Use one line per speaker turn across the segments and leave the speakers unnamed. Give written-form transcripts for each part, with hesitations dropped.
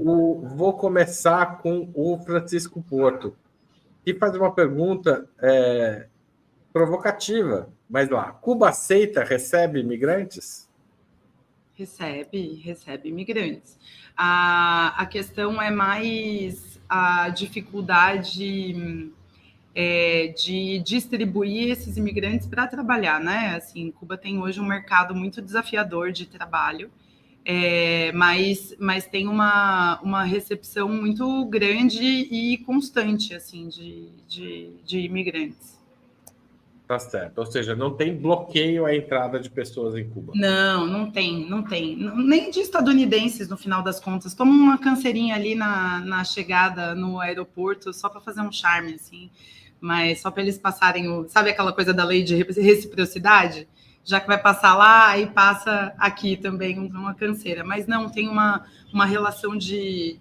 Vou começar com o Francisco Porto, que faz uma pergunta provocativa, mas lá, Cuba aceita, recebe imigrantes?
Recebe imigrantes. A questão é mais a dificuldade de distribuir esses imigrantes para trabalhar, né? Assim, Cuba tem hoje um mercado muito desafiador de trabalho, mas tem uma recepção muito grande e constante, assim, de imigrantes.
Tá certo. Ou seja, não tem bloqueio à entrada de pessoas em Cuba.
Não tem. Nem de estadunidenses, no final das contas. Toma uma canseirinha ali na chegada no aeroporto, só para fazer um charme, assim. Mas só para eles passarem sabe aquela coisa da lei de reciprocidade? Já que vai passar lá, aí passa aqui também uma canseira. Mas não, tem uma relação de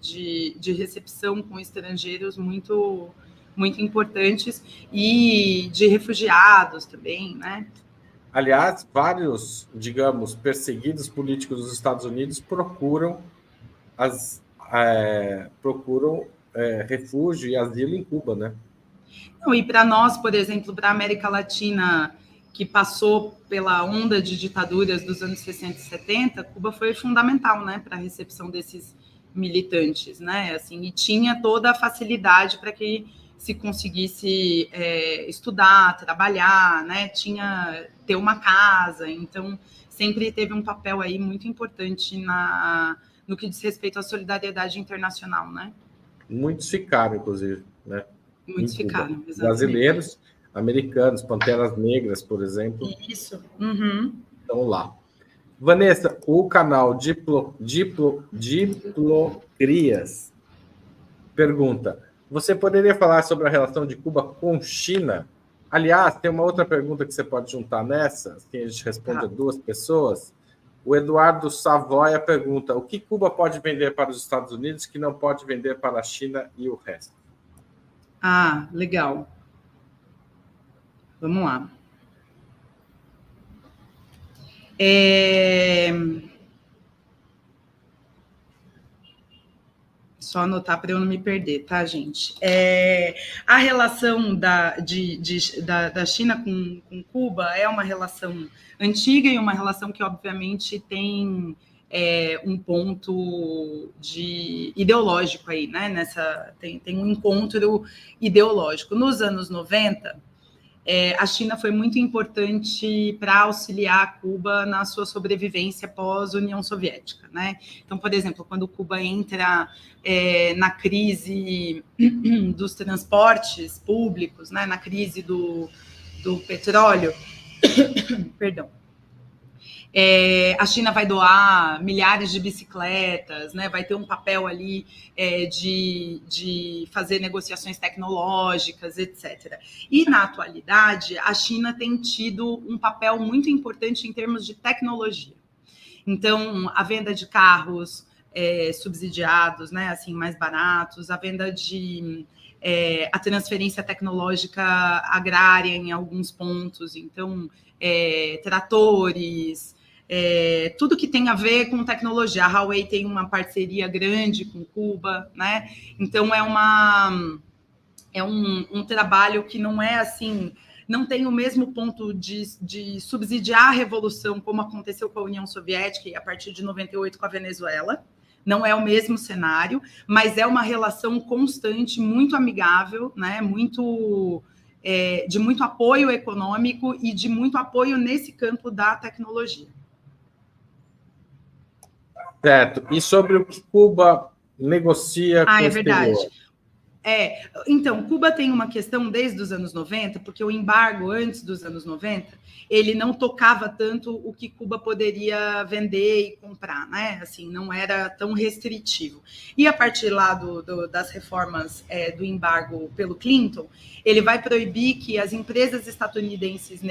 recepção com estrangeiros muito importantes e de refugiados também, né?
Aliás, vários, digamos, perseguidos políticos dos Estados Unidos procuram refúgio e asilo em Cuba, né?
Não, e para nós, por exemplo, para a América Latina, que passou pela onda de ditaduras dos anos 60 e 70, Cuba foi fundamental, né, para a recepção desses militantes, né? Assim, e tinha toda a facilidade para que se conseguisse estudar, trabalhar, né? Ter uma casa, então sempre teve um papel aí muito importante no que diz respeito à solidariedade internacional, né?
Muitos ficaram, inclusive, né?
Muitos ficaram, exatamente.
Brasileiros, americanos, Panteras Negras, por exemplo.
Isso. Uhum.
Estão lá. Vanessa, o canal Diplocrias pergunta: você poderia falar sobre a relação de Cuba com China? Aliás, tem uma outra pergunta que você pode juntar nessa, que a gente responde a duas pessoas. O Eduardo Savoia pergunta: o que Cuba pode vender para os Estados Unidos que não pode vender para a China e o resto?
Ah, legal. Vamos lá. Só anotar para eu não me perder, tá, gente? A relação da China com Cuba é uma relação antiga e uma relação que, obviamente, tem um ponto ideológico aí, né? Tem um encontro ideológico. Nos anos 90, a China foi muito importante para auxiliar Cuba na sua sobrevivência pós-União Soviética, né? Então, por exemplo, quando Cuba entra na crise dos transportes públicos, né? Na crise do petróleo, perdão, a China vai doar milhares de bicicletas, né? Vai ter um papel ali de fazer negociações tecnológicas, etc. E, na atualidade, a China tem tido um papel muito importante em termos de tecnologia. Então, a venda de carros subsidiados, né? Assim, mais baratos, a venda a transferência tecnológica agrária em alguns pontos, então, tratores, tudo que tem a ver com tecnologia. A Huawei tem uma parceria grande com Cuba, né? Então é um trabalho que não é assim, não tem o mesmo ponto de subsidiar a revolução como aconteceu com a União Soviética e a partir de 98 com a Venezuela. Não é o mesmo cenário, mas é uma relação constante, muito amigável, né? De muito apoio econômico e de muito apoio nesse campo da tecnologia.
Certo. E sobre o que Cuba negocia com o exterior?
Verdade. Então, Cuba tem uma questão desde os anos 90, porque o embargo antes dos anos 90, ele não tocava tanto o que Cuba poderia vender e comprar, né? Assim, não era tão restritivo. E a partir lá das reformas do embargo pelo Clinton, ele vai proibir que as empresas estadunidenses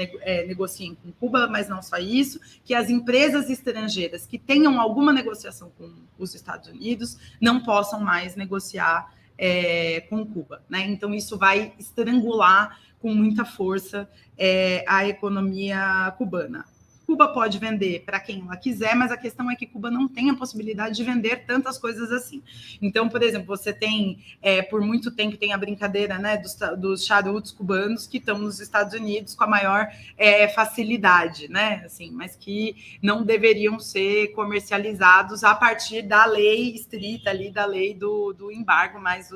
negociem com Cuba, mas não só isso, que as empresas estrangeiras que tenham alguma negociação com os Estados Unidos não possam mais negociar com Cuba, né? Então, isso vai estrangular com muita força a economia cubana. Cuba pode vender para quem ela quiser, mas a questão é que Cuba não tem a possibilidade de vender tantas coisas assim. Então, por exemplo, você tem, por muito tempo, tem a brincadeira, né, dos charutos cubanos que estão nos Estados Unidos com a maior facilidade, né, assim, mas que não deveriam ser comercializados a partir da lei estrita ali, da lei do embargo, mas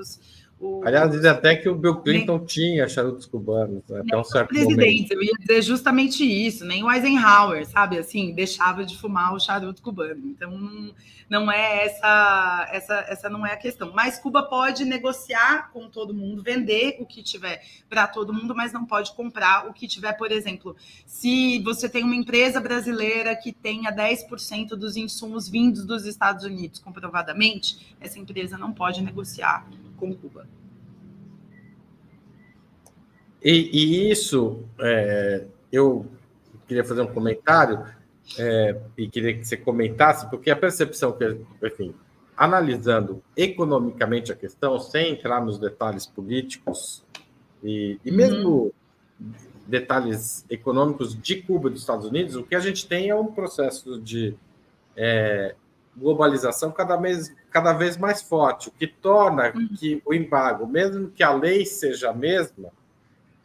aliás, diz até que o Bill Clinton tinha charutos cubanos, né, até um certo
momento. Eu
ia
dizer justamente isso, nem o Eisenhower, sabe, assim, deixava de fumar o charuto cubano. Então, não é essa não é a questão. Mas Cuba pode negociar com todo mundo, vender o que tiver para todo mundo, mas não pode comprar o que tiver, por exemplo, se você tem uma empresa brasileira que tenha 10% dos insumos vindos dos Estados Unidos, comprovadamente, essa empresa não pode negociar com Cuba.
E isso, eu queria fazer um comentário e queria que você comentasse, porque a percepção que, enfim, analisando economicamente a questão, sem entrar nos detalhes políticos e mesmo detalhes econômicos de Cuba e dos Estados Unidos, o que a gente tem é um processo de globalização cada vez mais forte, o que torna que o embargo, mesmo que a lei seja a mesma,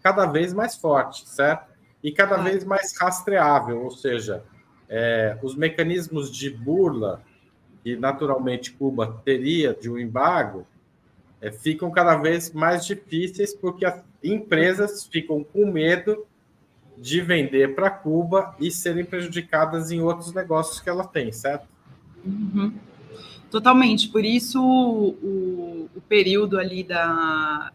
cada vez mais forte, certo? E cada vez mais rastreável, ou seja, os mecanismos de burla que naturalmente Cuba teria de um embargo ficam cada vez mais difíceis porque as empresas ficam com medo de vender para Cuba e serem prejudicadas em outros negócios que ela tem, certo?
Uhum. Totalmente, por isso o período ali da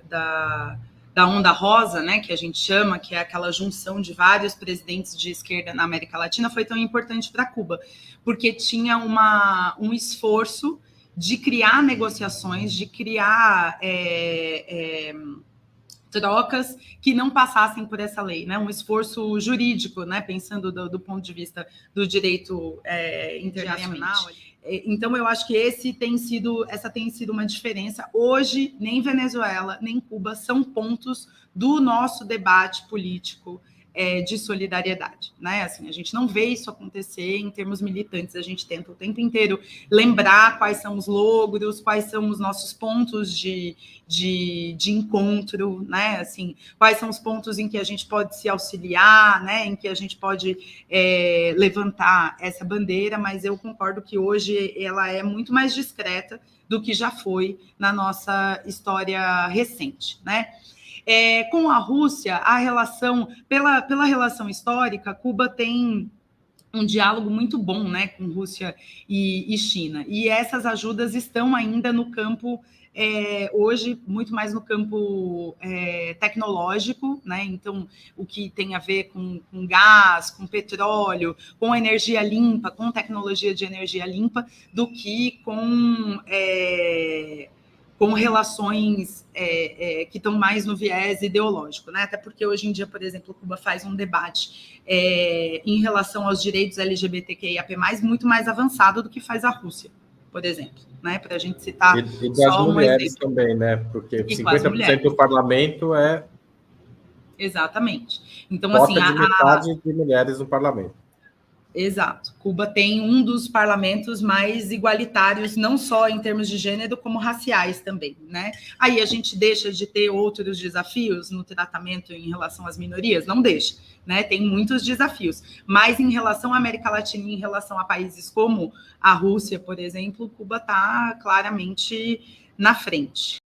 onda rosa, né, que a gente chama, que é aquela junção de vários presidentes de esquerda na América Latina, foi tão importante para Cuba, porque tinha um esforço de criar negociações, de criar trocas que não passassem por essa lei, né? Um esforço jurídico, né? Pensando do ponto de vista do direito internacional. Então, eu acho que essa tem sido uma diferença. Hoje, nem Venezuela, nem Cuba são pontos do nosso debate político de solidariedade, né? Assim, a gente não vê isso acontecer em termos militantes, a gente tenta o tempo inteiro lembrar quais são os logros, quais são os nossos pontos de encontro, né? Assim, quais são os pontos em que a gente pode se auxiliar, né? Em que a gente pode levantar essa bandeira, mas eu concordo que hoje ela é muito mais discreta do que já foi na nossa história recente, né? Com a Rússia, a relação, pela relação histórica, Cuba tem um diálogo muito bom, né, com Rússia e China. E essas ajudas estão ainda no campo, hoje, muito mais no campo tecnológico, né? Então, o que tem a ver com gás, com petróleo, com energia limpa, com tecnologia de energia limpa, do que com relações que estão mais no viés ideológico, né? Até porque hoje em dia, por exemplo, Cuba faz um debate em relação aos direitos LGBTQIAP+, muito mais avançado do que faz a Rússia, por exemplo, né? Para a gente citar
e das
só
mulheres também, né? Porque 50% do parlamento
Exatamente. Então,
cota
assim,
de metade de mulheres no parlamento.
Exato. Cuba tem um dos parlamentos mais igualitários, não só em termos de gênero, como raciais também, né? Aí a gente deixa de ter outros desafios no tratamento em relação às minorias? Não deixa, né? Tem muitos desafios. Mas em relação à América Latina, em relação a países como a Rússia, por exemplo, Cuba está claramente na frente.